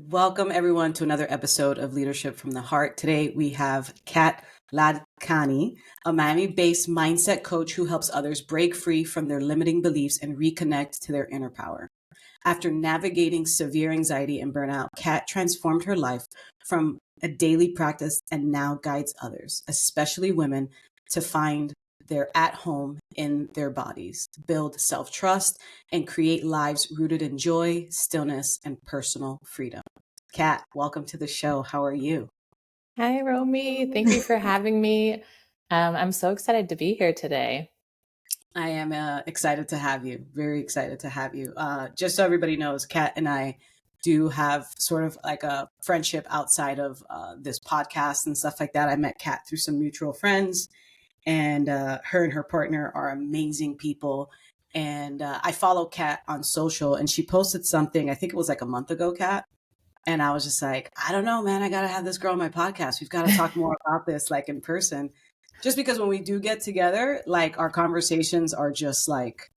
Welcome everyone to another episode of Leadership from the Heart. Today we have Kat Ladcani, a Miami-based mindset coach who helps others break free from their limiting beliefs and reconnect to their inner power. After navigating severe anxiety and burnout, Kat transformed her life from a daily practice and now guides others, especially women, to find their at home in their bodies, build self-trust, and create lives rooted in joy, stillness, and personal freedom. Kat, welcome to the show. How are you? Hi, Romie. Thank you for having me. I'm so excited to be here today. I am excited to have you. Very excited to have you. Just so everybody knows, Kat and I do have sort of like a friendship outside of this podcast and stuff like that. I met Kat through some mutual friends, and her and her partner are amazing people. And I follow Kat on social, and she posted something, I think it was like a month ago, Kat. And I was just like, I don't know, man, I got to have this girl on my podcast. We've got to talk more about this, like in person. Just because when we do get together, like our conversations are just like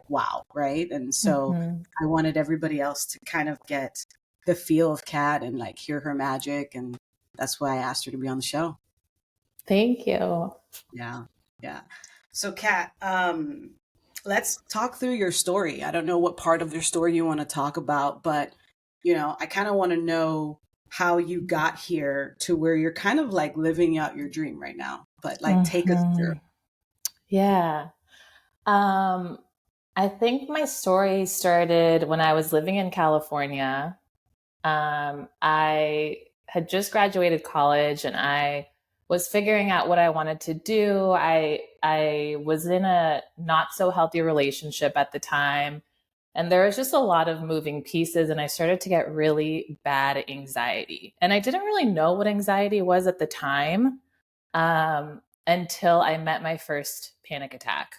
wow, right? And so Mhm. I wanted everybody else to kind of get the feel of Kat and like hear her magic. And that's why I asked her to be on the show. Thank you. Yeah. Yeah. So Kat, let's talk through your story. I don't know what part of your story you want to talk about, but I kind of want to know how you got here to where you're kind of like living out your dream right now. But like take us through. Mhm. Yeah. Um, I think my story started when I was living in California. I had just graduated college and I was figuring out what I wanted to do. I was in a not so healthy relationship at the time. And there was just a lot of moving pieces, and I started to get really bad anxiety. And I didn't really know what anxiety was at the time until I met my first panic attack.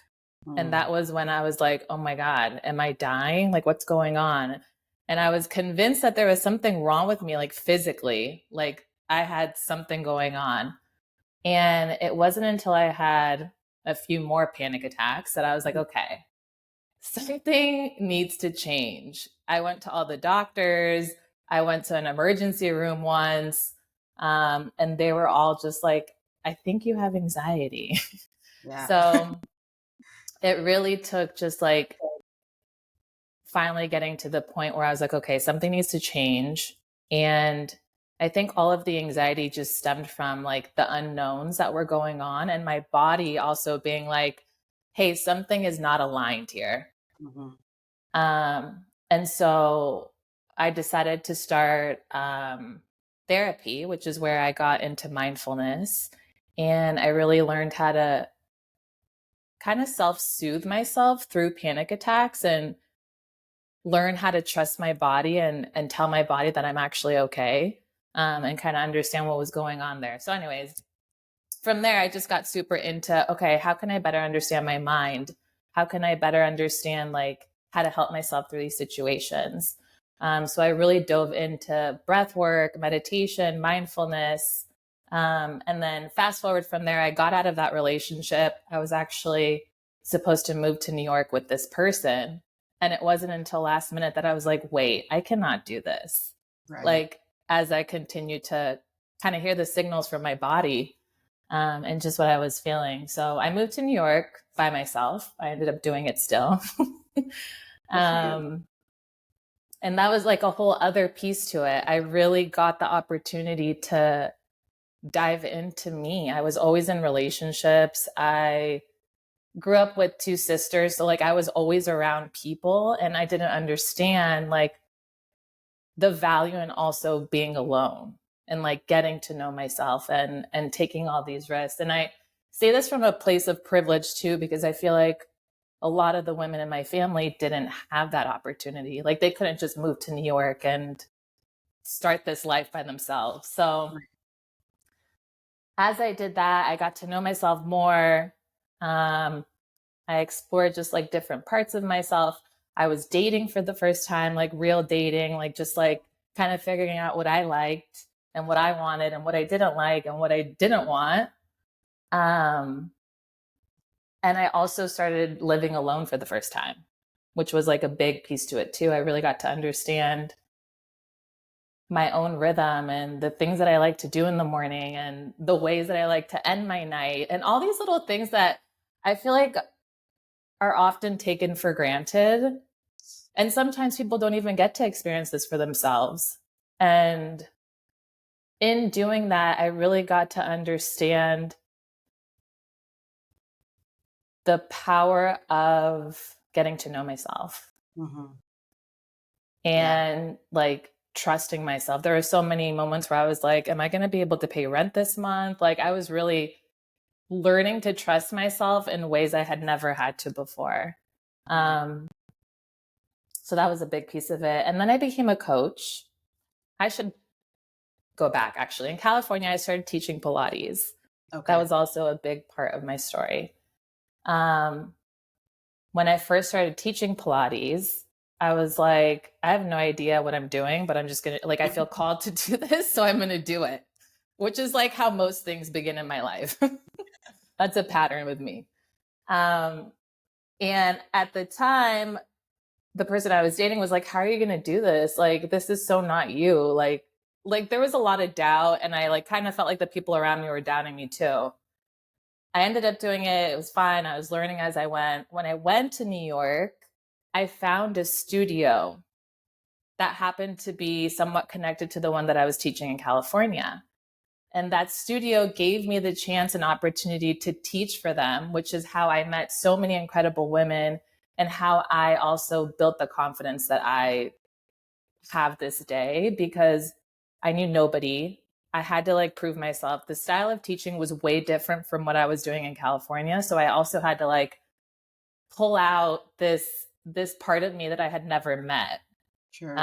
And Mm, that was when I was like, oh my God, am I dying? Like, what's going on? And I was convinced that there was something wrong with me, like physically, like I had something going on. And it wasn't until I had a few more panic attacks that I was like, okay, something needs to change. I went to all the doctors. I went to an emergency room once, and they were all just like, I think you have anxiety. yeah. So it really took just like finally getting to the point where I was like, okay, something needs to change. And I think all of the anxiety just stemmed from like the unknowns that were going on, and my body also being like, hey, something is not aligned here. Mhm. And so I decided to start therapy, which is where I got into mindfulness. And I really learned how to kind of self soothe myself through panic attacks and learn how to trust my body and tell my body that I'm actually okay, and kind of understand what was going on there. So, anyways, from there, I just got super into okay, how can I better understand my mind? How can I better understand like how to help myself through these situations? So I really dove into breath work, meditation, mindfulness. And then fast forward from there, I got out of that relationship. I was actually supposed to move to New York with this person. And it wasn't until last minute that I was like, wait, I cannot do this. Right. Like, as I continued to kind of hear the signals from my body, and just what I was feeling. So I moved to New York by myself. I ended up doing it still. Good for you. um, and that was like a whole other piece to it. I really got the opportunity to dive into me. I was always in relationships. I grew up with two sisters. So like I was always around people and I didn't understand like the value in also being alone and like getting to know myself and taking all these risks. And I say this from a place of privilege too, because I feel like a lot of the women in my family didn't have that opportunity. Like they couldn't just move to New York and start this life by themselves. So Right. as I did that, I got to know myself more. Um, I explored just like different parts of myself. I was dating for the first time, like real dating, like just like kind of figuring out what I liked and what I wanted and what I didn't like and what I didn't want. Um, and I also started living alone for the first time, which was like a big piece to it too. I really got to understand my own rhythm and the things that I like to do in the morning and the ways that I like to end my night and all these little things that I feel like are often taken for granted. And sometimes people don't even get to experience this for themselves. And in doing that, I really got to understand the power of getting to know myself and like trusting myself. There were so many moments where I was like, am I going to be able to pay rent this month? Like I was really learning to trust myself in ways I had never had to before. So that was a big piece of it. And then I became a coach. I should go back actually. In California, I started teaching Pilates. Okay. That was also a big part of my story. When I first started teaching Pilates, I was like, I have no idea what I'm doing, but I'm just going to, like, I feel called to do this, so I'm going to do it, which is like how most things begin in my life. That's a pattern with me. And at the time, the person I was dating was like, how are you going to do this? Like, this is so not you. Like there was a lot of doubt, and I like kind of felt like the people around me were doubting me too. I ended up doing it. It was fine. I was learning as I went. When I went to New York, I found a studio that happened to be somewhat connected to the one that I was teaching in California. And that studio gave me the chance and opportunity to teach for them, which is how I met so many incredible women and how I also built the confidence that I have this day, because I knew nobody. I had to like prove myself. The style of teaching was way different from what I was doing in California. So I also had to like pull out this part of me that I had never met. Sure.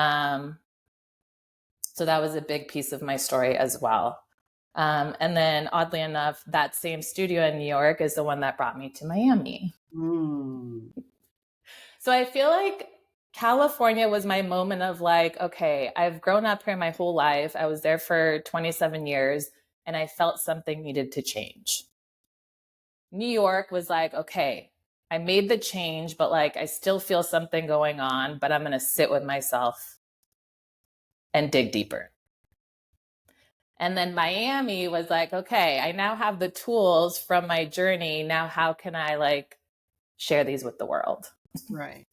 So that was a big piece of my story as well. And then oddly enough, that same studio in New York is the one that brought me to Miami. So I feel like California was my moment of like, okay, I've grown up here my whole life. I was there for 27 years and I felt something needed to change. New York was like, okay, I made the change, but like I still feel something going on, but I'm going to sit with myself and dig deeper. And then Miami was like, okay, I now have the tools from my journey. Now, how can I like share these with the world? Right.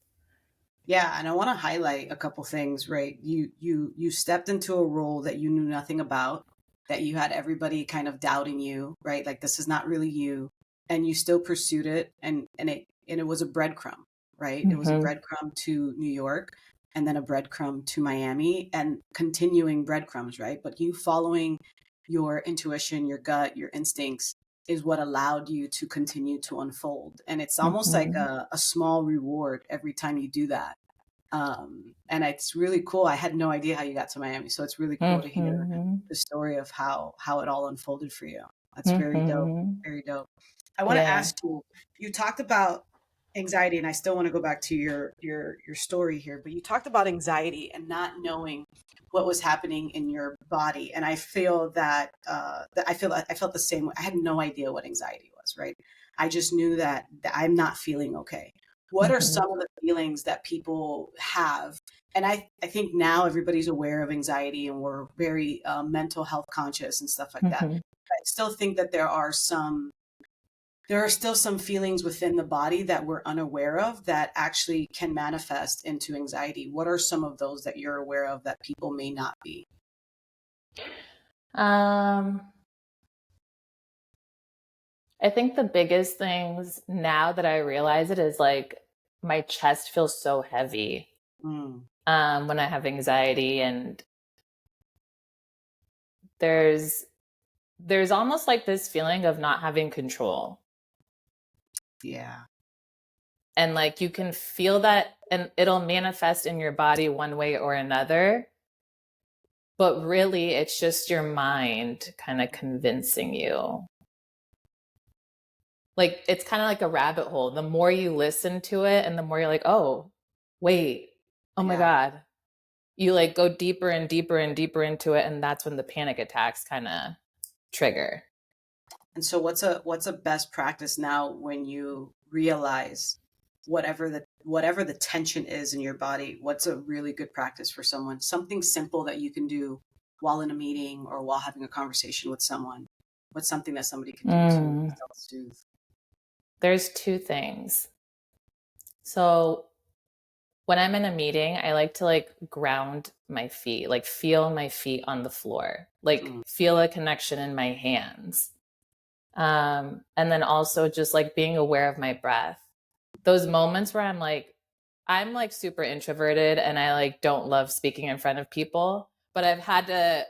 Yeah. And I want to highlight a couple things, right? You stepped into a role that you knew nothing about, that you had everybody kind of doubting you, right? Like, this is not really you. And you still pursued it. And it was a breadcrumb, right? It was a breadcrumb to New York, and then a breadcrumb to Miami, and continuing breadcrumbs, right? But you following your intuition, your gut, your instincts is what allowed you to continue to unfold. And it's almost like a small reward every time you do that. And it's really cool. I had no idea how you got to Miami. So it's really cool to hear the story of how it all unfolded for you. That's very dope. Very dope. I want to ask you, you talked about anxiety, and I still want to go back to your story here, but you talked about anxiety and not knowing what was happening in your body. And I feel that, I felt the same way. I had no idea what anxiety was, right? I just knew that I'm not feeling okay. What are some of the feelings that people have? And I think now everybody's aware of anxiety, and we're very mental health conscious and stuff like that. I still think that there are still some feelings within the body that we're unaware of that actually can manifest into anxiety. What are some of those that you're aware of that people may not be? I think the biggest things now that I realize it is like my chest feels so heavy when I have anxiety, and there's almost like this feeling of not having control. Yeah. And like you can feel that, and it'll manifest in your body one way or another. But really, it's just your mind kind of convincing you. Like, it's kind of like a rabbit hole. The more you listen to it and the more you're like, oh, wait, oh my God. You like go deeper and deeper and deeper into it. And that's when the panic attacks kind of trigger. And so what's a best practice now when you realize whatever whatever the tension is in your body, what's a really good practice for someone? Something simple that you can do while in a meeting or while having a conversation with someone. What's something that somebody can do to self-soothe? There's two things. So when I'm in a meeting, I like to like ground my feet, like feel my feet on the floor, like feel a connection in my hands. And then also just like being aware of my breath. Those moments where I'm like super introverted and I like don't love speaking in front of people, but I've had to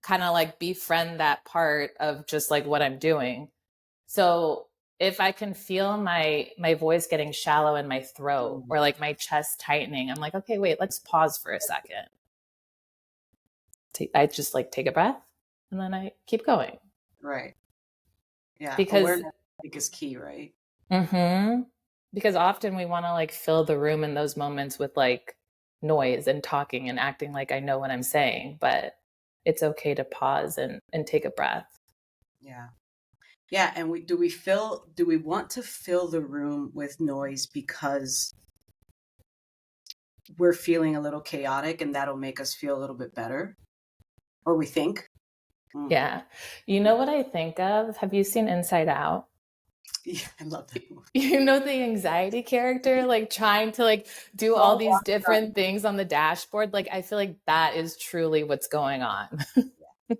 kind of like befriend that part of just like what I'm doing. So if I can feel my voice getting shallow in my throat or like my chest tightening, I'm like, okay, wait, let's pause for a second. I just like take a breath and then I keep going. Right. Yeah. Because awareness, I think, is key, right? Because often we want to like fill the room in those moments with like noise and talking and acting like I know what I'm saying, but it's okay to pause and take a breath. Yeah. Yeah. And do we want to fill the room with noise because we're feeling a little chaotic and that'll make us feel a little bit better? Or we think? Yeah. You know what I think of? Have you seen Inside Out? Yeah, I love that movie. You know, the anxiety character, like trying to like do all these different things on the dashboard. Like, I feel like that is truly what's going on.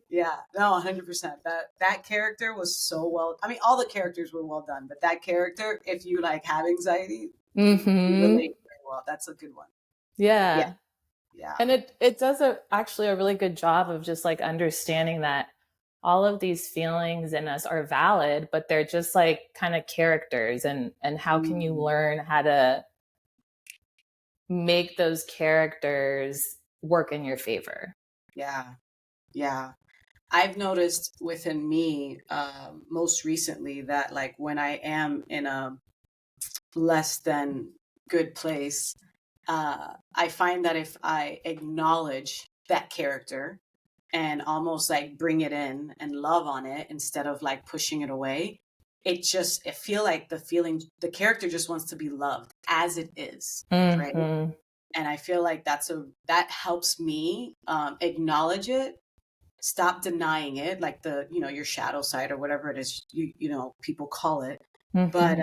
Yeah, no, 100%. That character was so well. I mean, all the characters were well done, but that character, if you like have anxiety, you relate very well. That's a good one. Yeah. Yeah. And it does actually a really good job of just like understanding that all of these feelings in us are valid, but they're just like kind of characters, and how can you learn how to make those characters work in your favor? Yeah. Yeah. I've noticed within me, most recently, that like when I am in a less than good place, I find that if I acknowledge that character and almost like bring it in and love on it instead of like pushing it away, it feel like the character just wants to be loved as it is, right? And I feel like that helps me acknowledge it, stop denying it, like your shadow side or whatever it is people call it. But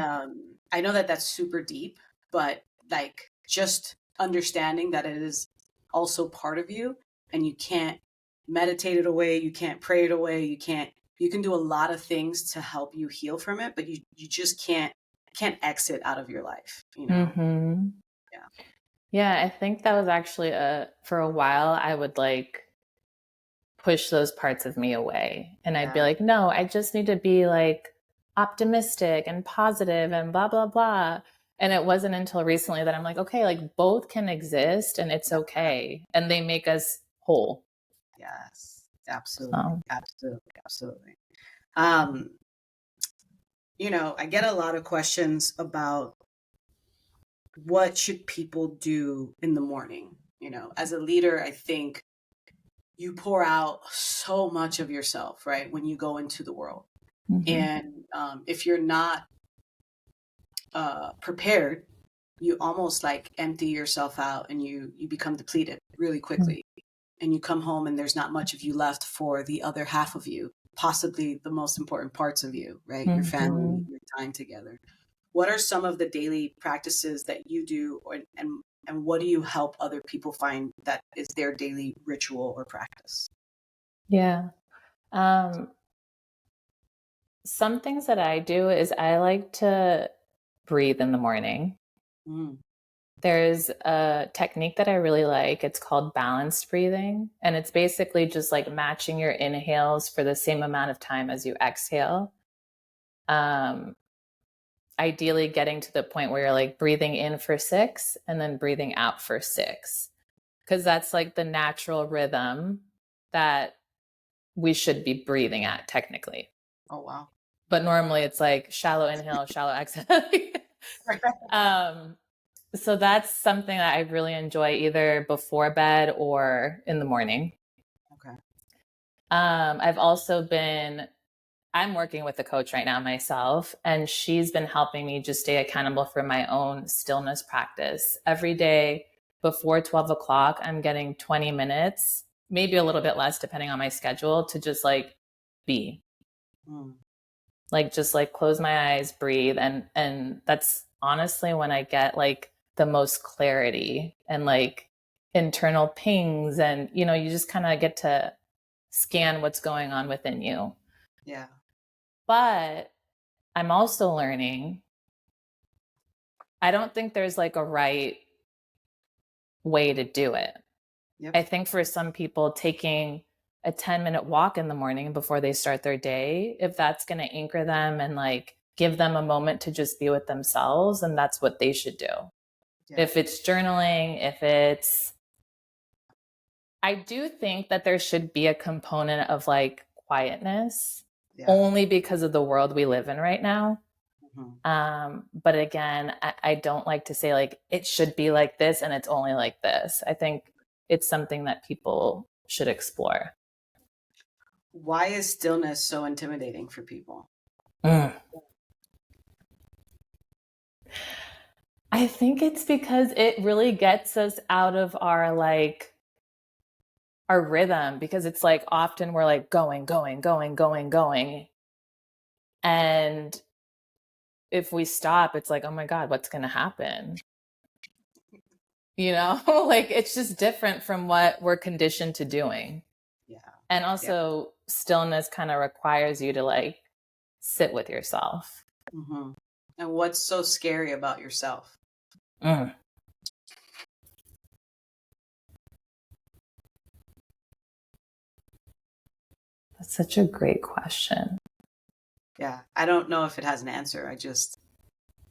I know that that's super deep, but like just understanding that it is also part of you, and you can't meditate it away, you can't pray it away, you can do a lot of things to help you heal from it, but you just can't exit out of your life, Yeah, I think that was actually for a while I would like push those parts of me away, and I'd be like, no, I just need to be like optimistic and positive and blah blah blah. And it wasn't until recently that I'm like, okay, like both can exist and it's okay, and they make us whole. Yes, absolutely. I get a lot of questions about what should people do in the morning. As a leader, I think you pour out so much of yourself, right, when you go into the world. And if you're not prepared, you almost like empty yourself out and you become depleted really quickly. And you come home and there's not much of you left for the other half of you, possibly the most important parts of you, right? Your family, your time together. What are some of the daily practices that you do, and what do you help other people find that is their daily ritual or practice? Yeah. Some things that I do is I like to breathe in the morning. There's a technique that I really like. It's called balanced breathing. And it's basically just like matching your inhales for the same amount of time as you exhale. Ideally getting to the point where you're like breathing in for 6 and then breathing out for 6. Because that's like the natural rhythm that we should be breathing at technically. Oh, wow. But normally it's like shallow inhale, shallow exhale. So that's something that I really enjoy either before bed or in the morning. Okay. I've also been I'm working with a coach right now myself, and she's been helping me just stay accountable for my own stillness practice. Every day before 12 o'clock, I'm getting 20 minutes, maybe a little bit less depending on my schedule, to just like be. Like just like close my eyes, breathe, and that's honestly when I get like the most clarity and like internal pings, and you know, you just kind of get to scan what's going on within you. Yeah. But I'm also learning, I don't think there's like a right way to do it. Yep. I think for some people, taking a 10-minute walk in the morning before they start their day, if that's going to anchor them and like give them a moment to just be with themselves, then that's what they should do. Yeah. If it's journaling, if it's, I do think that there should be a component of like quietness, only because of the world we live in right now. But again, I don't like to say like it should be like this and it's only like this. I think it's something that people should explore. Why is stillness so intimidating for people? I think it's because it really gets us out of our like our rhythm, because it's like often we're like going. And if we stop, it's like, oh my God, what's going to happen? You know, like it's just different from what we're conditioned to doing. Yeah. And also stillness kind of requires you to like sit with yourself. Mm-hmm. And what's so scary about yourself? That's such a great question. Yeah. I don't know if it has an answer. I just,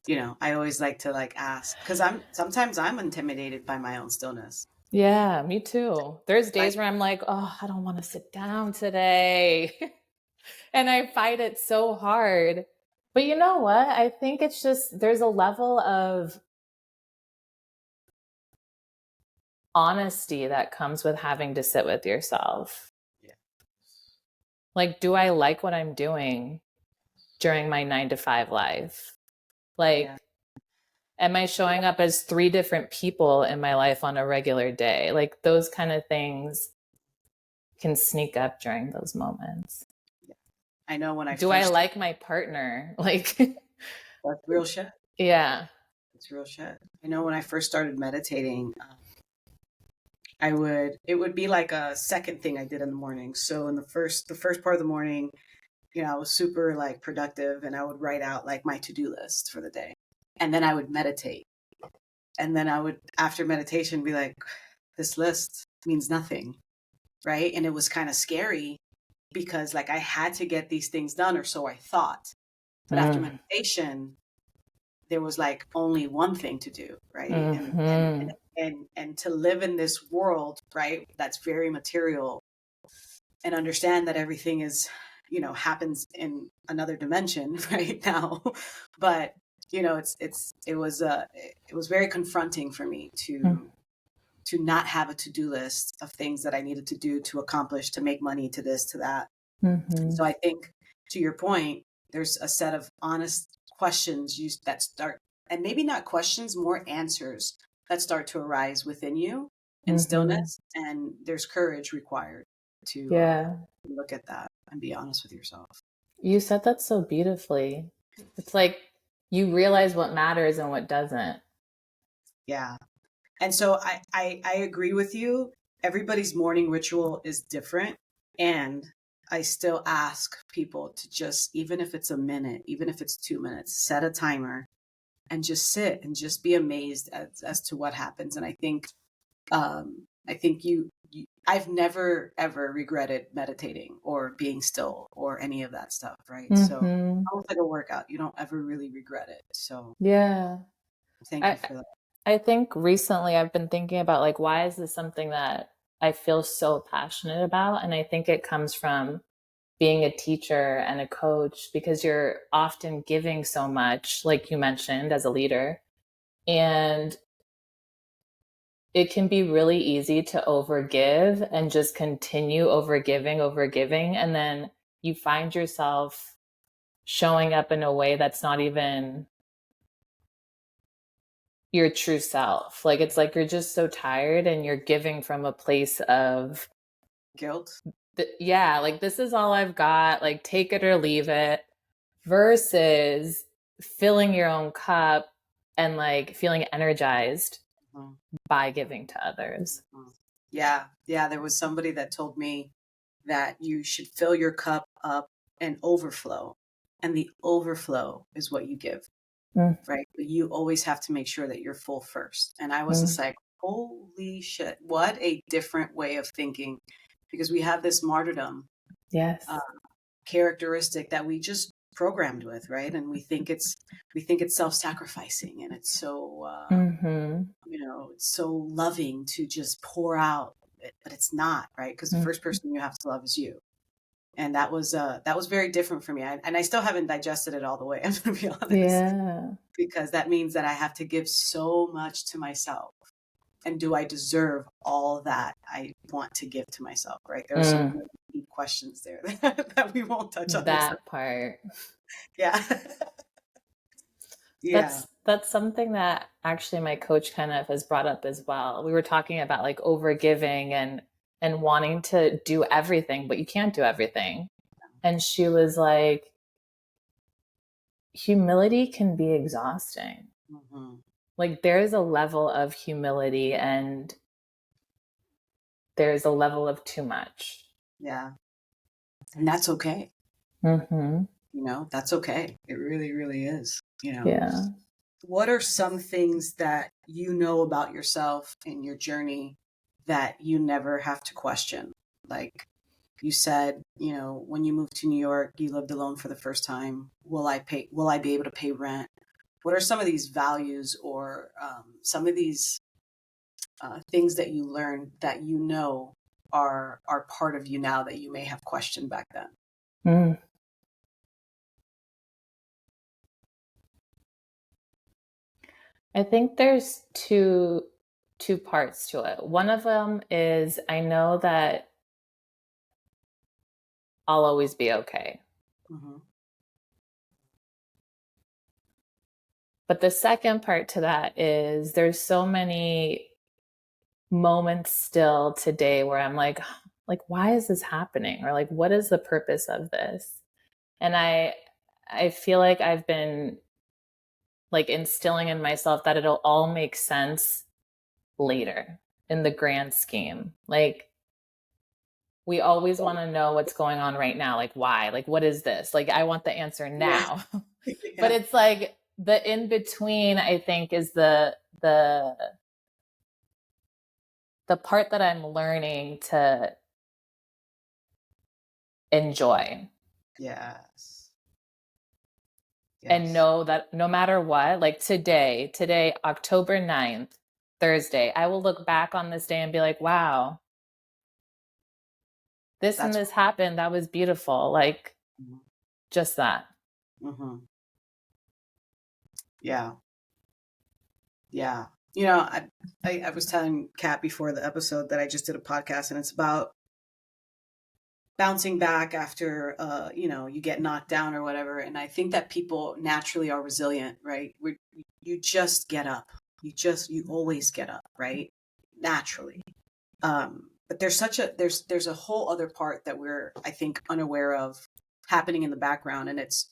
you know, I always like to like ask, because sometimes I'm intimidated by my own stillness. Yeah, me too. There's days where I'm like, oh, I don't want to sit down today. And I fight it so hard. But you know what? I think it's just, there's a level of honesty that comes with having to sit with yourself. Yeah. Like, do I like what I'm doing during my 9-to-5 life? Like, am I showing up as 3 different people in my life on a regular day? Like, those kind of things can sneak up during those moments. Yeah. I know when I like my partner? Like, that's real shit. Yeah. It's real shit. I know when I first started meditating, it would be like a second thing I did in the morning. So in the first part of the morning, you know, I was super like productive, and I would write out like my to-do list for the day. And then I would meditate. And then I would, after meditation, be like, this list means nothing. Right. And it was kind of scary because like I had to get these things done, or so I thought. But after meditation, there was like only one thing to do. Right. And to live in this world, right, that's very material, and understand that everything is, you know, happens in another dimension right now. But, you know, it was very confronting for me to not have a to-do list of things that I needed to do, to accomplish, to make money, to this, to that. So I think, to your point, there's a set of honest questions that start, and maybe not questions, more answers that start to arise within you in stillness. And there's courage required to look at that and be honest with yourself. You said that so beautifully. It's like you realize what matters and what doesn't. Yeah. And so I agree with you. Everybody's morning ritual is different. And I still ask people to just, even if it's a minute, even if it's 2 minutes, set a timer and just sit and just be amazed as to what happens. And I think I've never, ever regretted meditating or being still or any of that stuff. Right. So it's almost like a workout. You don't ever really regret it. So yeah. Thank you for that. I think recently I've been thinking about like, why is this something that I feel so passionate about? And I think it comes from being a teacher and a coach, because you're often giving so much, like you mentioned, as a leader. And it can be really easy to overgive and just continue overgiving. And then you find yourself showing up in a way that's not even your true self. Like, it's like you're just so tired and you're giving from a place of guilt. Yeah, like, this is all I've got, like, take it or leave it, versus filling your own cup and like feeling energized by giving to others. Yeah. There was somebody that told me that you should fill your cup up and overflow. And the overflow is what you give, right? But you always have to make sure that you're full first. And I was just like, holy shit, what a different way of thinking. Because we have this martyrdom characteristic that we just programmed with, right? And we think it's self-sacrificing, and it's so it's so loving to just pour out, but it's not, right? Because the first person you have to love is you. And that was very different for me. And I still haven't digested it all the way, I'm gonna be honest. Yeah. Because that means that I have to give so much to myself. And do I deserve all that I want to give to myself, right? There are some really deep questions there that we won't touch on. That part. Yeah. That's something that actually my coach kind of has brought up as well. We were talking about like over giving and wanting to do everything, but you can't do everything. And she was like, humility can be exhausting. Like, there's a level of humility and there's a level of too much. Yeah. And that's okay. That's okay. It really, really is, Yeah. What are some things that you know about yourself in your journey that you never have to question? Like you said, when you moved to New York, you lived alone for the first time. Will I be able to pay rent? What are some of these values or some of these things that you learned that are part of you now that you may have questioned back then? I think there's two parts to it. One of them is I know that I'll always be okay. But the second part to that is there's so many moments still today where I'm like, why is this happening? Or like, what is the purpose of this? And I feel like I've been like instilling in myself that it'll all make sense later in the grand scheme. Like, we always want to know what's going on right now. Like, why? Like, what is this? Like, I want the answer now. Yeah. But it's like the in between, I think, is the part that I'm learning to enjoy. Yes. And know that no matter what, like today, October 9th, Thursday, I will look back on this day and be like, wow, this and this happened. That was beautiful. Like, just that. Yeah. I was telling Kat before the episode that I just did a podcast, and it's about bouncing back after, you get knocked down or whatever. And I think that people naturally are resilient, right? You just get up. You always get up, right? Naturally. But there's there's a whole other part that we're, I think, unaware of happening in the background. And it's,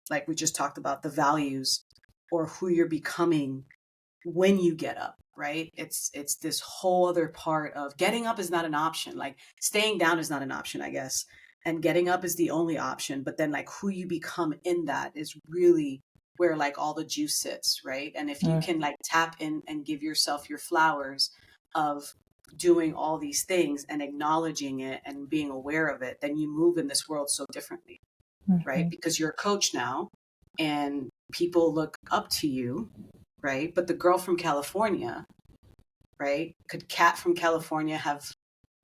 like we just talked about, the values or who you're becoming when you get up, right? It's this whole other part of getting up is not an option. Like staying down is not an option, I guess. And getting up is the only option. But then like who you become in that is really where like all the juice sits, right? And if you can like tap in and give yourself your flowers of doing all these things and acknowledging it and being aware of it, then you move in this world so differently, right? Because you're a coach now and people look up to you, right? But the girl from California, right? Could Kat from California have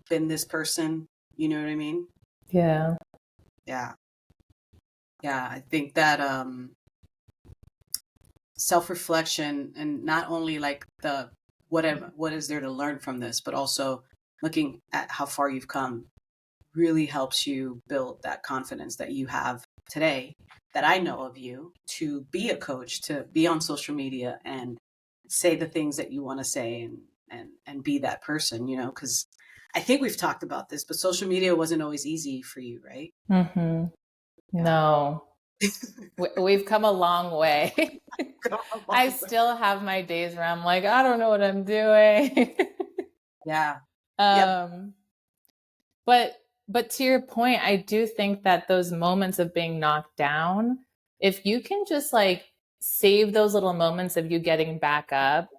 been this person? You know what I mean? Yeah. Yeah. I think that self-reflection, and not only like the what is there to learn from this, but also looking at how far you've come, really helps you build that confidence that you have today, that I know of you, to be a coach, to be on social media and say the things that you want to say, and be that person, you know, because I think we've talked about this, but social media wasn't always easy for you, right? Mm-hmm. Yeah. No, we've come a long way. I still have my days where I'm like, I don't know what I'm doing. Yeah. Yep. But to your point, I do think that those moments of being knocked down, if you can just like save those little moments of you getting back up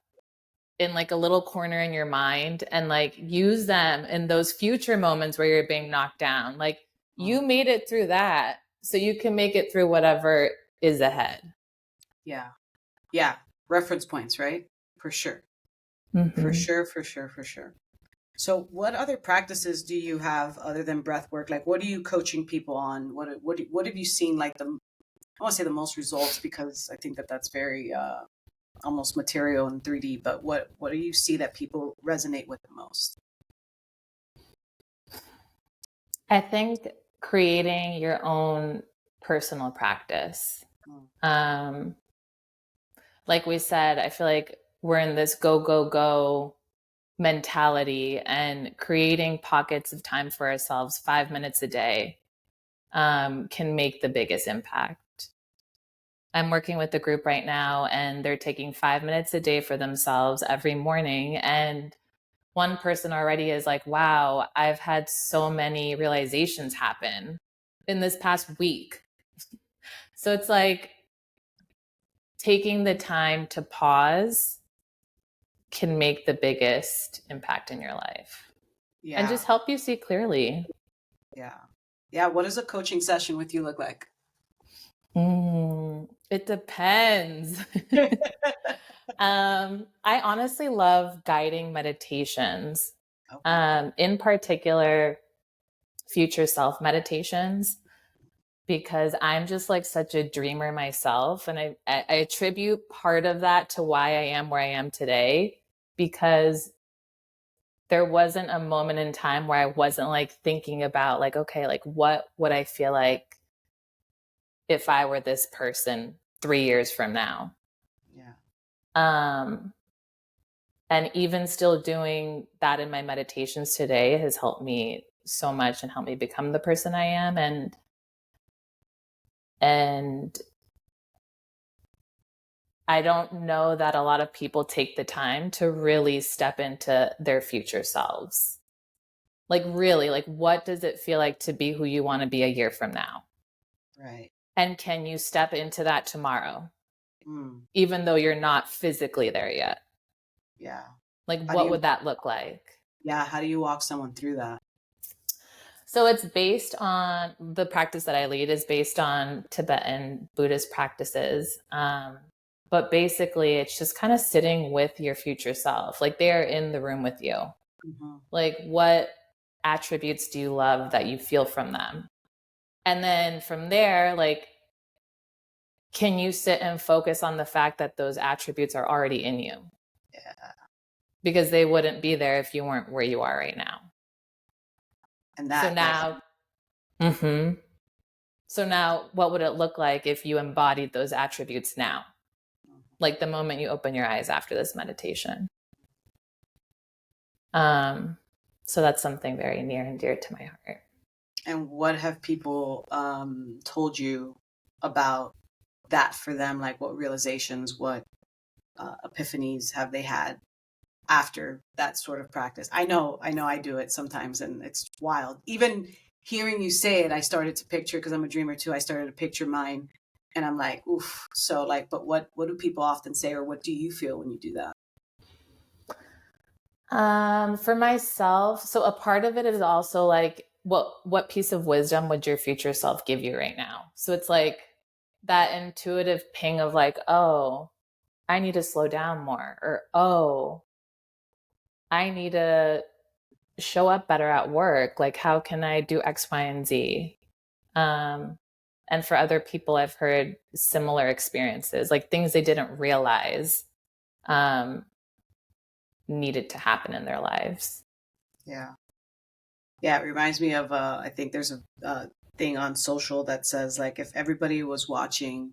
in like a little corner in your mind and like use them in those future moments where you're being knocked down, like you made it through that, so you can make it through whatever is ahead. Yeah. Yeah. Reference points, right? For sure. Mm-hmm. For sure. So what other practices do you have other than breath work? Like, what are you coaching people on? What have you seen, like, I want to say the most results, because I think that that's very almost material in 3D, but what do you see that people resonate with the most? I think creating your own personal practice. Like we said, I feel like we're in this go, go, go mentality, and creating pockets of time for ourselves, 5 minutes a day, can make the biggest impact. I'm working with a group right now, and they're taking 5 minutes a day for themselves every morning. And one person already is like, wow, I've had so many realizations happen in this past week. So it's like taking the time to pause can make the biggest impact in your life. Yeah. And just help you see clearly. Yeah. What does a coaching session with you look like? It depends. I honestly love guiding meditations. Okay. In particular, future self meditations, because I'm just like such a dreamer myself. And I attribute part of that to why I am where I am today, because there wasn't a moment in time where I wasn't like thinking about like, okay, like what would I feel like if I were this person 3 years from now? Yeah. And even still doing that in my meditations today has helped me so much and helped me become the person I am. And I don't know that a lot of people take the time to really step into their future selves. Like, really, like, what does it feel like to be who you want to be a year from now? Right. And can you step into that tomorrow, even though you're not physically there yet? Yeah. Like, what would that look like? Yeah. How do you walk someone through that? So it's based on, the practice that I lead is based on Tibetan Buddhist practices. But basically, it's just kind of sitting with your future self. Like, they're in the room with you. Like, what attributes do you love that you feel from them? And then from there, like, can you sit and focus on the fact that those attributes are already in you? Yeah. Because they wouldn't be there if you weren't where you are right now. And that, so now, So now, what would it look like if you embodied those attributes now? Like the moment you open your eyes after this meditation. So that's something very near and dear to my heart. And what have people told you about that for them? Like, what realizations, what epiphanies have they had after that sort of practice? I know I do it sometimes, and it's wild. Even hearing you say it, I started to picture, because I'm a dreamer too, I started to picture mine, and I'm like, oof. So like, but what do people often say, or what do you feel when you do that? For myself, so a part of it is also like, what piece of wisdom would your future self give you right now? So it's like that intuitive ping of like, oh, I need to slow down more, or oh, I need to show up better at work. Like, how can I do X, Y, and Z? And for other people, I've heard similar experiences, like things they didn't realize needed to happen in their lives. Yeah. Yeah, it reminds me of I think there's a thing on social that says like if everybody was watching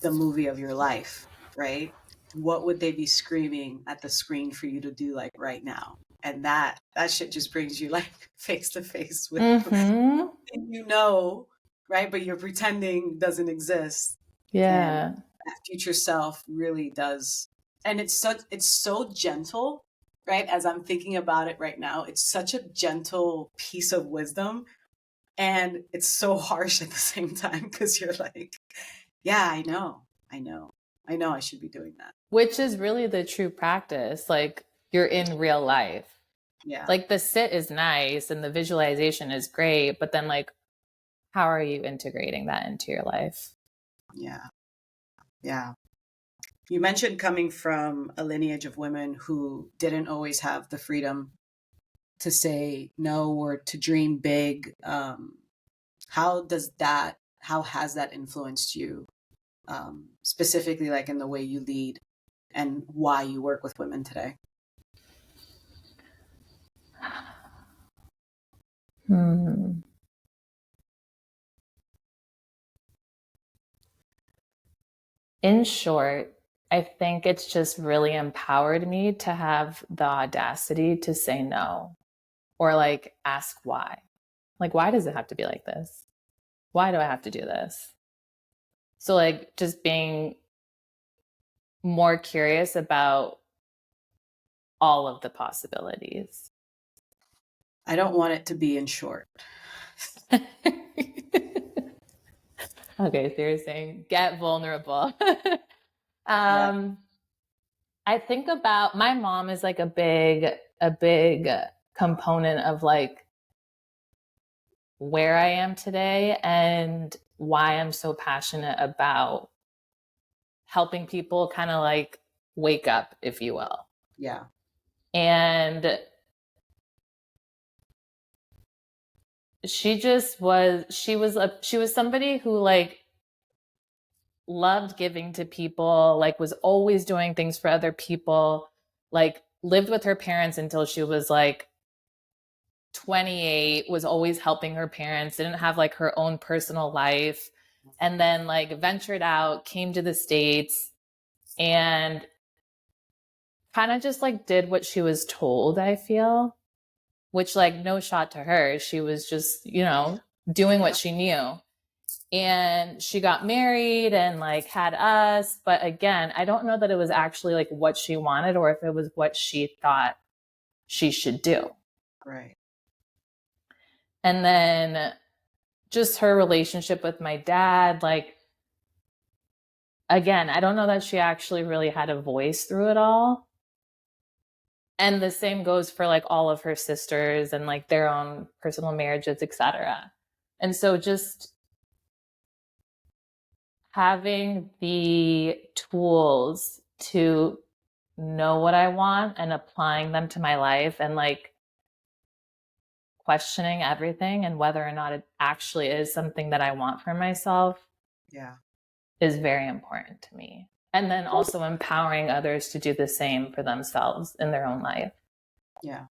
the movie of your life, right? What would they be screaming at the screen for you to do like right now? And that shit just brings you like face to face with Mm-hmm. you know, right? But you're pretending doesn't exist. And Yeah. that future self really does. And it's so gentle, right? As I'm thinking about it right now, it's such a gentle piece of wisdom. And it's so harsh at the same time because you're like, yeah, I know I should be doing that. Which is really the true practice. Like you're in real life. Yeah, Like the sit is nice and the visualization is great, but then like how are you integrating that into your life? yeah, yeah. You mentioned coming from a lineage of women who didn't always have the freedom to say no or to dream big. How has that influenced you, specifically like in the way you lead and why you work with women today? Hmm. In short, I think it's just really empowered me to have the audacity to say no or like ask why. Like, why does it have to be like this? Why do I have to do this? So, like, just being more curious about all of the possibilities. I don't want it to be in short. Okay, so you're saying get vulnerable. Yeah, um, I think about my mom is like a big component of like where I am today and why I'm so passionate about helping people kind of like wake up, if you will. yeah, And she was somebody who like loved giving to people, like was always doing things for other people, like lived with her parents until she was like 28, was always helping her parents, didn't have like her own personal life, and then like ventured out, came to the States, and kind of just like did what she was told, I feel, which like no shot to her. She was just, doing what yeah. she knew. And she got married and like had us. But again, I don't know that it was actually like what she wanted or if it was what she thought she should do. Right. And then just her relationship with my dad, like, again, I don't know that she actually really had a voice through it all. And the same goes for like all of her sisters and like their own personal marriages, etc. And so just having the tools to know what I want and applying them to my life and like questioning everything and whether or not it actually is something that I want for myself Yeah. is very important to me. And then also empowering others to do the same for themselves in their own life. Yeah.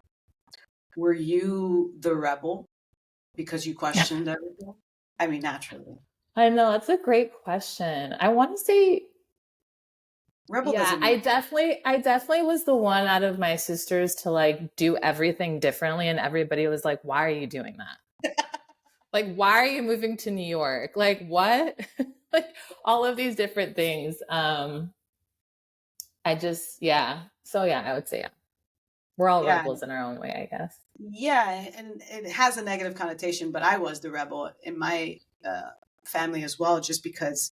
Were you the rebel because you questioned everything? I mean, naturally. I know that's a great question. I want to say, Rebel yeah, doesn't mean I definitely was the one out of my sisters to like do everything differently, and everybody was like, "Why are you doing that? Like, why are you moving to New York? Like, what?" Like all of these different things. I just, yeah. So yeah, I would say yeah. We're all yeah. rebels in our own way, I guess. Yeah, and it has a negative connotation, but I was the rebel in my family as well, just because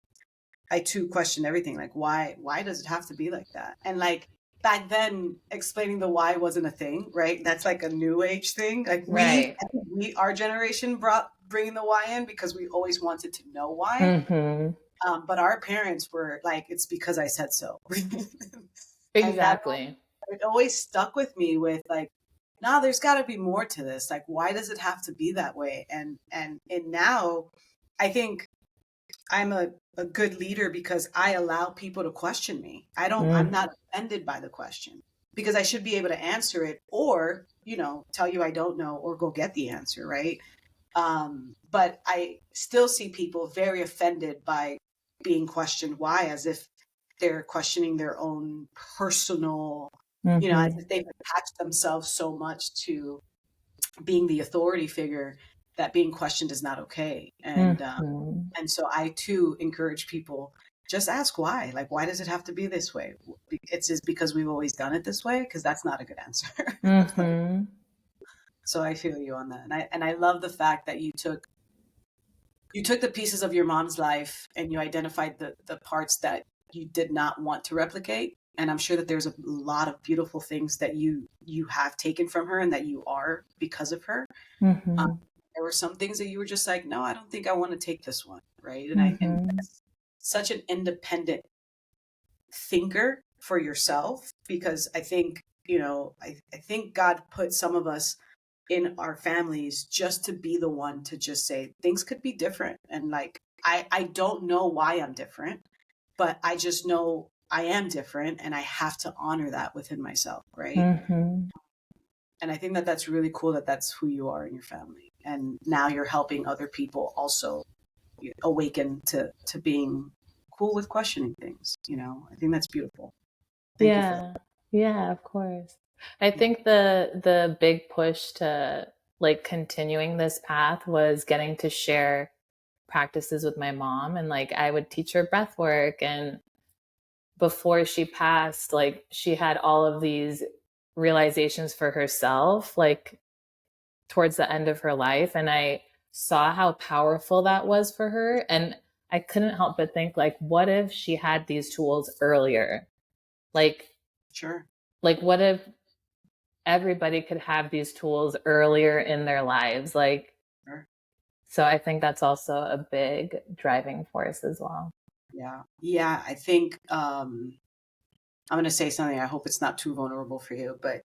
I too questioned everything. Like, why does it have to be like that? And like back then, explaining the why wasn't a thing, right? That's like a new age thing. Like Right. I think our generation brought bringing the why in because we always wanted to know why. Mm-hmm. But our parents were like, it's because I said so. And that Exactly. it always stuck with me with like, no, there's got to be more to this. Like, why does it have to be that way? And now I think I'm a good leader because I allow people to question me. I'm Mm. not offended by the question because I should be able to answer it, or, tell you I don't know, or go get the answer, right? But I still see people very offended by being questioned why, as if they're questioning their own personal, as if they've attached themselves so much to being the authority figure that being questioned is not okay. And so I too encourage people, just ask why. Like, why does it have to be this way? It's just because we've always done it this way, because that's not a good answer. So I feel you on that. And I love the fact that you took the pieces of your mom's life and you identified the parts that you did not want to replicate. And I'm sure that there's a lot of beautiful things that you have taken from her and that you are because of her. There were some things that you were just like, no, I don't think I want to take this one. Right. And that's such an independent thinker for yourself, because I think, I think God put some of us in our families just to be the one to just say things could be different. And like, I don't know why I'm different, but I just know I am different, and I have to honor that within myself. Right. And I think that that's really cool, that that's who you are in your family. And now you're helping other people also awaken to being cool with questioning things. I think that's beautiful. Thank you for that. Yeah, of course. I think the big push to like continuing this path was getting to share practices with my mom, and like I would teach her breath work, and before she passed, like she had all of these realizations for herself, like towards the end of her life, and I saw how powerful that was for her, and I couldn't help but think, like, what if she had these tools earlier? Like, Sure. Like, what if everybody could have these tools earlier in their lives? Like, Sure. So I think that's also a big driving force as well. Yeah. Yeah. I think, I'm going to say something. I hope it's not too vulnerable for you, but,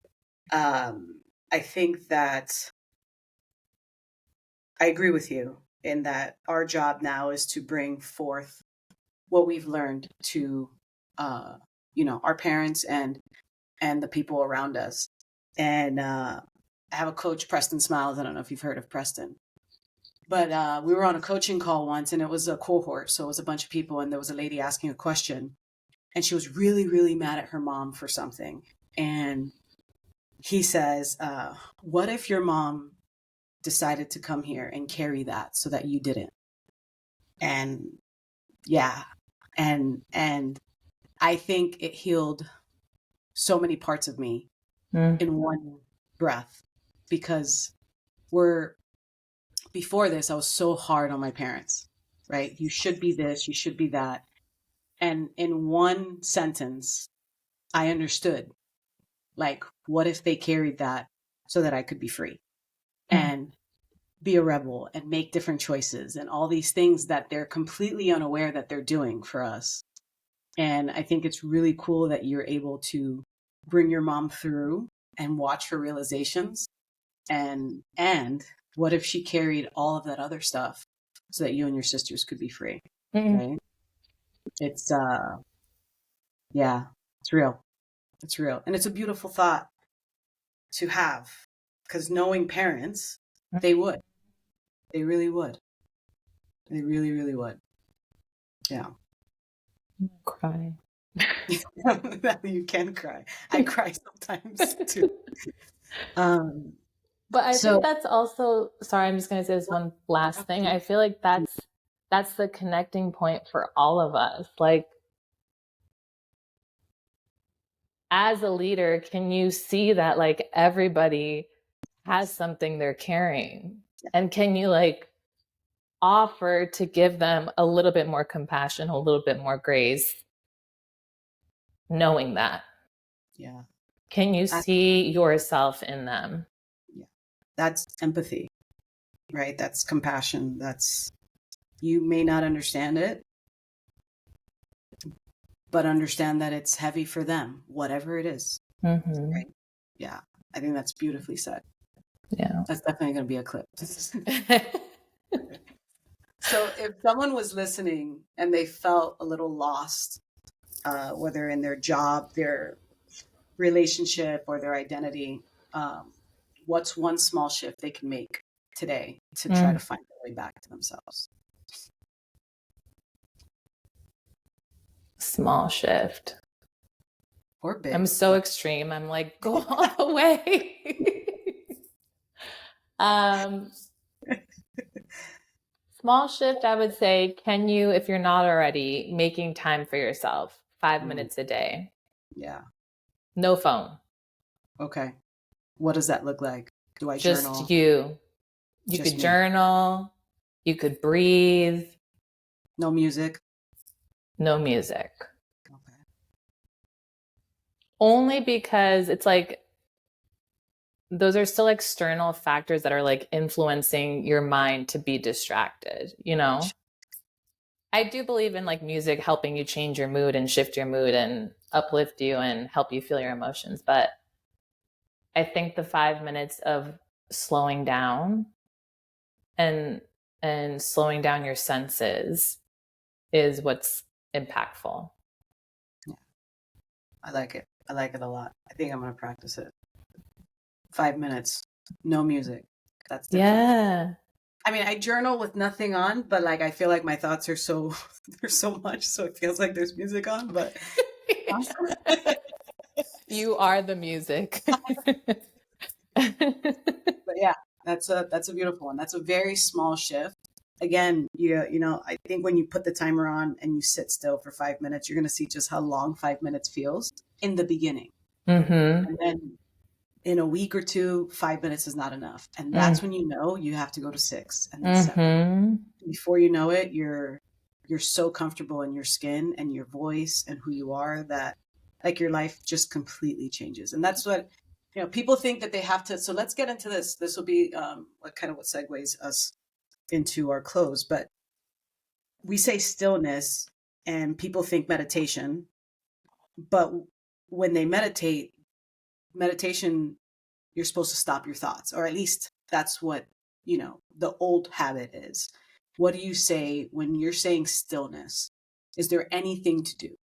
I think that I agree with you in that our job now is to bring forth what we've learned to, our parents and the people around us. And I have a coach, Preston Smiles. I don't know if you've heard of Preston, but we were on a coaching call once, and it was a cohort. So it was a bunch of people, and there was a lady asking a question, and she was really, really mad at her mom for something. And he says, what if your mom decided to come here and carry that so that you didn't? And yeah. And I think it healed so many parts of me in one breath, because before this, I was so hard on my parents, right? You should be this, you should be that. And in one sentence, I understood, like, what if they carried that so that I could be free and be a rebel and make different choices and all these things that they're completely unaware that they're doing for us. And I think it's really cool that you're able to bring your mom through and watch her realizations. And what if she carried all of that other stuff so that you and your sisters could be free? Right? It's it's real. It's real. And it's a beautiful thought to have, because knowing parents, they would. They really would. They really, really would. Yeah. Cry. You can cry. I cry sometimes too. But I think that's also, sorry, I'm just going to say this one last thing. I feel like that's the connecting point for all of us. Like, as a leader, can you see that like everybody has something they're carrying? And can you like offer to give them a little bit more compassion, a little bit more grace, knowing that? Yeah. Can you see yourself in them? Yeah. That's empathy, right? That's compassion. You may not understand it, but understand that it's heavy for them, whatever it is. Right? Yeah. I think that's beautifully said. Yeah. That's definitely going to be a clip. So if someone was listening and they felt a little lost, whether in their job, their relationship or their identity, what's one small shift they can make today to try to find their way back to themselves? Small shift. Or big. I'm so extreme. I'm like, go all the way. Small shift, I would say, can you, if you're not already, making time for yourself, 5 minutes a day? Yeah. No phone. Okay. What does that look like? Do I Just journal? you. You Just could me. journal. You could breathe. No music? No music. Okay. Only because it's like, those are still external factors that are like influencing your mind to be distracted, you know? I do believe in like music helping you change your mood and shift your mood and uplift you and help you feel your emotions. But I think the 5 minutes of slowing down and slowing down your senses is what's impactful. Yeah. I like it. I like it a lot. I think I'm going to practice it. 5 minutes, no music. That's different. Yeah. I mean, I journal with nothing on, but like I feel like my thoughts are so there's so much, so it feels like there's music on. But you are the music. But yeah, that's a beautiful one. That's a very small shift. Again, you know, I think when you put the timer on and you sit still for 5 minutes, you're going to see just how long 5 minutes feels in the beginning. And then in a week or two, 5 minutes is not enough. And that's when you know you have to go to 6 and then 7. Before you know it, you're so comfortable in your skin and your voice and who you are that like your life just completely changes. And that's what, you know, people think that they have to. So let's get into this. This will be what segues us into our close. But we say stillness and people think meditation. But when they meditation, you're supposed to stop your thoughts, or at least that's what, you know, the old habit is. What do you say when you're saying stillness? Is there anything to do?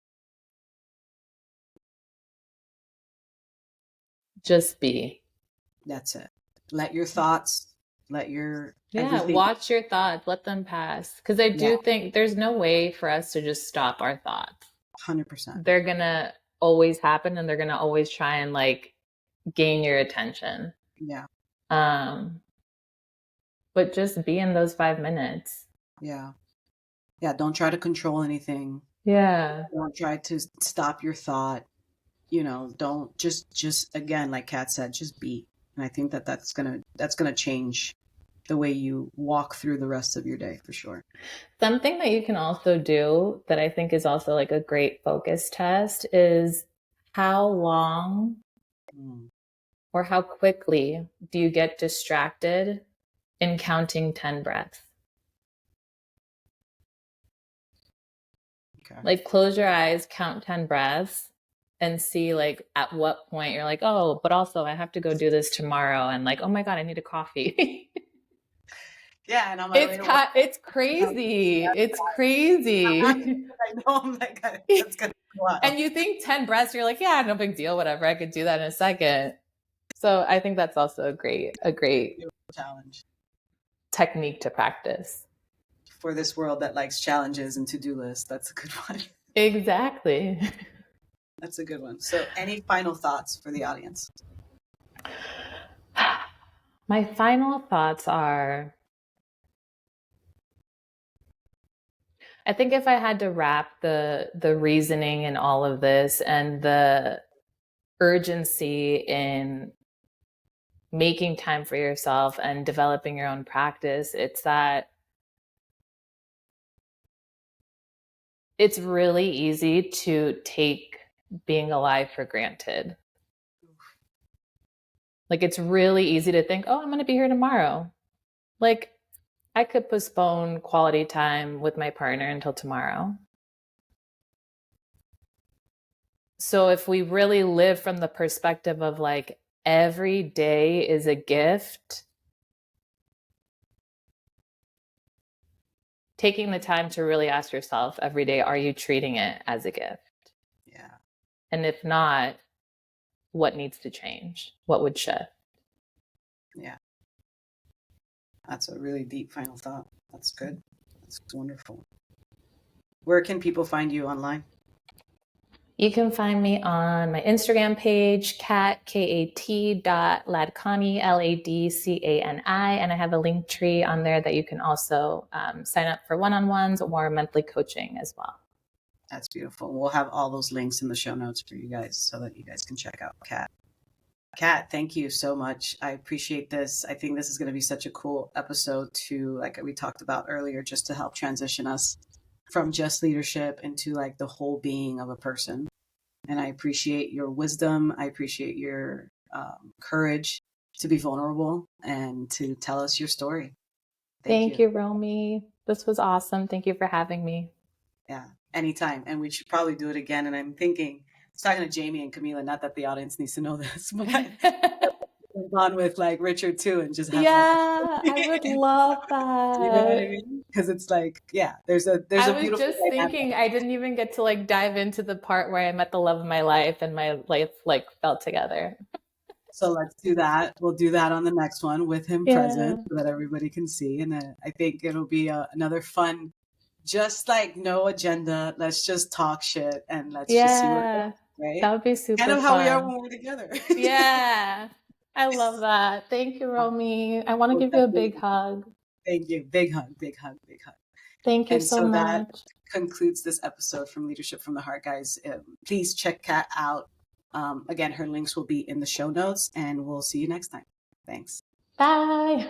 Just be. That's it. Let your thoughts, let your everything. Watch your thoughts, let them pass. Because I do think there's no way for us to just stop our thoughts. 100%. They're gonna always happen, and they're gonna always try and like gain your attention. Yeah. But just be in those 5 minutes. Yeah. Yeah. Don't try to control anything. Yeah. Don't try to stop your thought. You know, don't just again, like Kat said, just be. And I think that's gonna change the way you walk through the rest of your day for sure. Something that you can also do that I think is also like a great focus test is how long or how quickly do you get distracted in counting 10 breaths? Okay. Like close your eyes, count 10 breaths, and see like at what point you're like, oh, but also I have to go do this tomorrow, and like, oh my God, I need a coffee. Yeah, and I'm like, it's crazy. It's crazy. I know. I'm like, that's gonna be wild. And you think 10 breaths, you're like, yeah, no big deal, whatever. I could do that in a second. So I think that's also a great challenge technique to practice for this world that likes challenges and to-do lists. That's a good one. Exactly. That's a good one. So any final thoughts for the audience? My final thoughts are, I think if I had to wrap the reasoning in all of this and the urgency in making time for yourself and developing your own practice, it's that it's really easy to take being alive for granted. Like, it's really easy to think, oh, I'm going to be here tomorrow. Like, I could postpone quality time with my partner until tomorrow. So if we really live from the perspective of like, every day is a gift, taking the time to really ask yourself every day, are you treating it as a gift? Yeah. And if not, what needs to change, what would shift. Yeah. That's a really deep final thought. That's good. That's wonderful. Where can people find you online? You can find me on my Instagram page, Kat, Kat Ladcani, Ladcani, and I have a link tree on there that you can also sign up for one-on-ones or monthly coaching as well. That's beautiful. We'll have all those links in the show notes for you guys so that you guys can check out Kat. Kat, thank you so much. I appreciate this. I think this is going to be such a cool episode to, like we talked about earlier, just to help transition us from just leadership into like the whole being of a person. And I appreciate your wisdom. I appreciate your courage to be vulnerable and to tell us your story. Thank you, Romie. This was awesome. Thank you for having me. Yeah, anytime. And we should probably do it again. And I'm thinking, I was talking to Jamie and Camila, not that the audience needs to know this, but on with like Richard too, and just have I would love that. You know what I mean? Because it's like, yeah, there's a beautiful. I was just thinking, I didn't even get to like dive into the part where I met the love of my life and my life like fell together. So let's do that. We'll do that on the next one with him present so that everybody can see. And I think it'll be another fun, just like no agenda. Let's just talk shit and let's just see what happens, right? That would be super kind of how we are when we're together. Yeah. I love that. Thank you, Romie. I want to give you a big hug. Thank you. Big hug, big hug, big hug. Thank you so much. That concludes this episode from Leadership from the Heart, guys. Please check Kat out. Again, her links will be in the show notes, and we'll see you next time. Thanks. Bye.